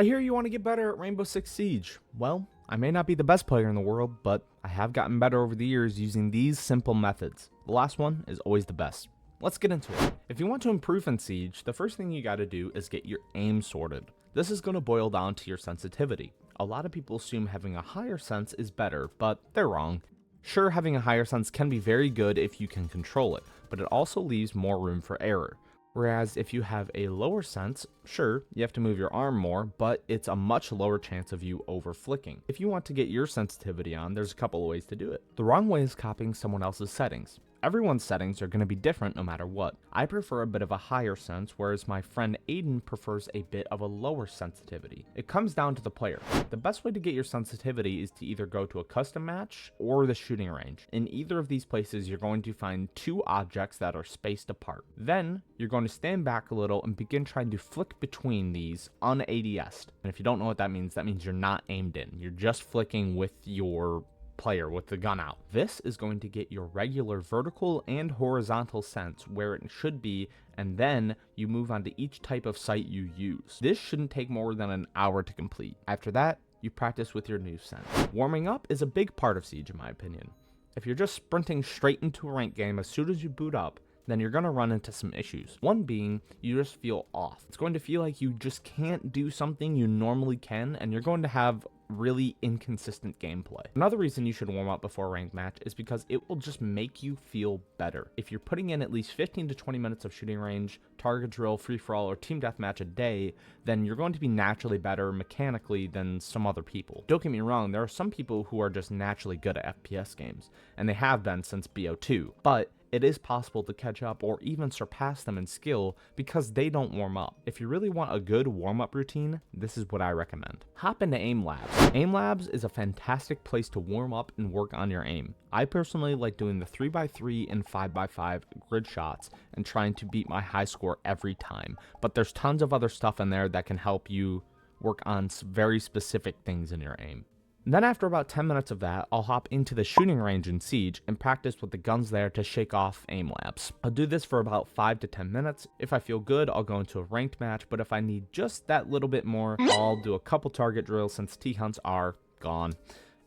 I hear you want to get better at Rainbow Six Siege. Well, I may not be the best player in the world, but I have gotten better over the years using these simple methods. The last one is always the best. Let's get into it. If you want to improve in Siege, the first thing you gotta do is get your aim sorted. This is going to boil down to your sensitivity. A lot of people assume having a higher sense is better, but they're wrong. Sure, having a higher sense can be very good if you can control it, but it also leaves more room for error. Whereas if you have a lower sense, sure, you have to move your arm more, but it's a much lower chance of you over flicking. If you want to get your sensitivity on, there's a couple of ways to do it. The wrong way is copying someone else's settings. Everyone's settings are going to be different no matter what. I prefer a bit of a higher sense, whereas my friend Aiden prefers a bit of a lower sensitivity. It comes down to the player. The best way to get your sensitivity is to either go to a custom match or the shooting range. In either of these places, you're going to find two objects that are spaced apart. Then, you're going to stand back a little and begin trying to flick between these un-ADS'd. And if you don't know what that means you're not aimed in. You're just flicking with your player with the gun out. This is going to get your regular vertical and horizontal sense where it should be, and then you move on to each type of sight you use. This shouldn't take more than an hour to complete. After that, you practice with your new sense. Warming up is a big part of Siege in my opinion. If you're just sprinting straight into a ranked game as soon as you boot up, then you're going to run into some issues. One being, you just feel off. It's going to feel like you just can't do something you normally can, and you're going to have really inconsistent gameplay. Another reason you should warm up before a ranked match is because it will just make you feel better. If you're putting in at least 15 to 20 minutes of shooting range, target drill, free-for-all, or team deathmatch a day, then you're going to be naturally better mechanically than some other people. Don't get me wrong, there are some people who are just naturally good at FPS games, and they have been since BO2, but it is possible to catch up or even surpass them in skill because they don't warm up. If you really want a good warm-up routine, this is what I recommend. Hop into Aim Labs. Aim Labs is a fantastic place to warm up and work on your aim. I personally like doing the 3x3 and 5x5 grid shots and trying to beat my high score every time, but there's tons of other stuff in there that can help you work on very specific things in your aim. Then after about 10 minutes of that, I'll hop into the shooting range in Siege and practice with the guns there to shake off aim labs. I'll do this for about 5 to 10 minutes. If I feel good, I'll go into a ranked match, but if I need just that little bit more, I'll do a couple target drills since T-hunts are gone.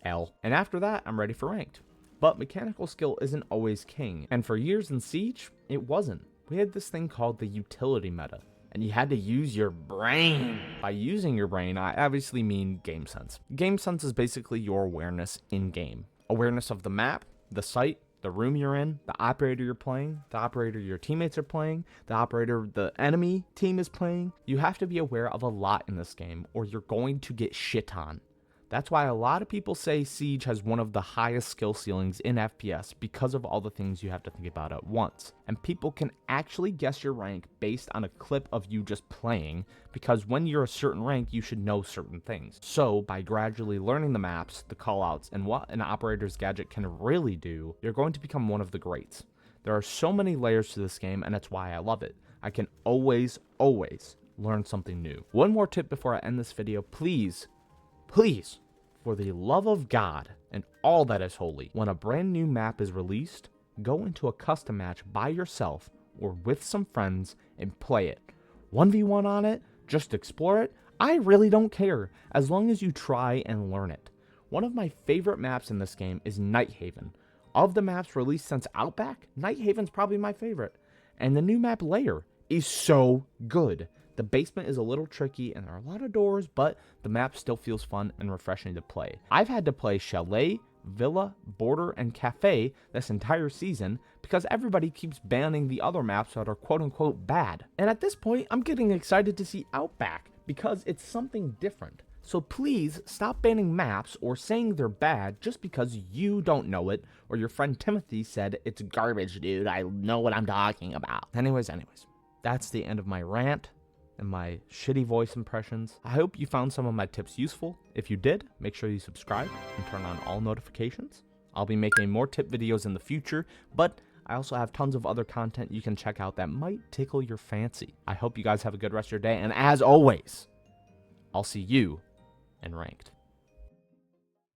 And after that, I'm ready for ranked. But mechanical skill isn't always king, and for years in Siege, it wasn't. We had this thing called the utility meta, and you had to use your brain. By using your brain, I obviously mean game sense. Game sense is basically your awareness in game. Awareness of the map, the site, the room you're in, the operator you're playing, the operator your teammates are playing, the operator the enemy team is playing. You have to be aware of a lot in this game or you're going to get shit on. That's why a lot of people say Siege has one of the highest skill ceilings in FPS because of all the things you have to think about at once. And people can actually guess your rank based on a clip of you just playing, because when you're a certain rank, you should know certain things. So by gradually learning the maps, the callouts, and what an operator's gadget can really do, you're going to become one of the greats. There are so many layers to this game, and that's why I love it. I can always learn something new. One more tip before I end this video, please, for the love of God and all that is holy, when a brand new map is released, go into a custom match by yourself or with some friends and play it. 1v1 on it, just explore it. I really don't care, as long as you try and learn it. One of my favorite maps in this game is Nighthaven. Of the maps released since Outback, Nighthaven's probably my favorite. And the new map Lair is so good. The basement is a little tricky and there are a lot of doors, but the map still feels fun and refreshing to play. I've had to play Chalet, Villa, Border, and Cafe this entire season because everybody keeps banning the other maps that are quote-unquote bad. And at this point, I'm getting excited to see Outback because it's something different. So please stop banning maps or saying they're bad just because you don't know it or your friend Timothy said it's garbage, dude. I know what I'm talking about. Anyways, that's the end of my rant and my shitty voice impressions. I hope you found some of my tips useful. If you did, make sure you subscribe and turn on all notifications. I'll be making more tip videos in the future, but I also have tons of other content you can check out that might tickle your fancy. I hope you guys have a good rest of your day, and as always, I'll see you in Ranked.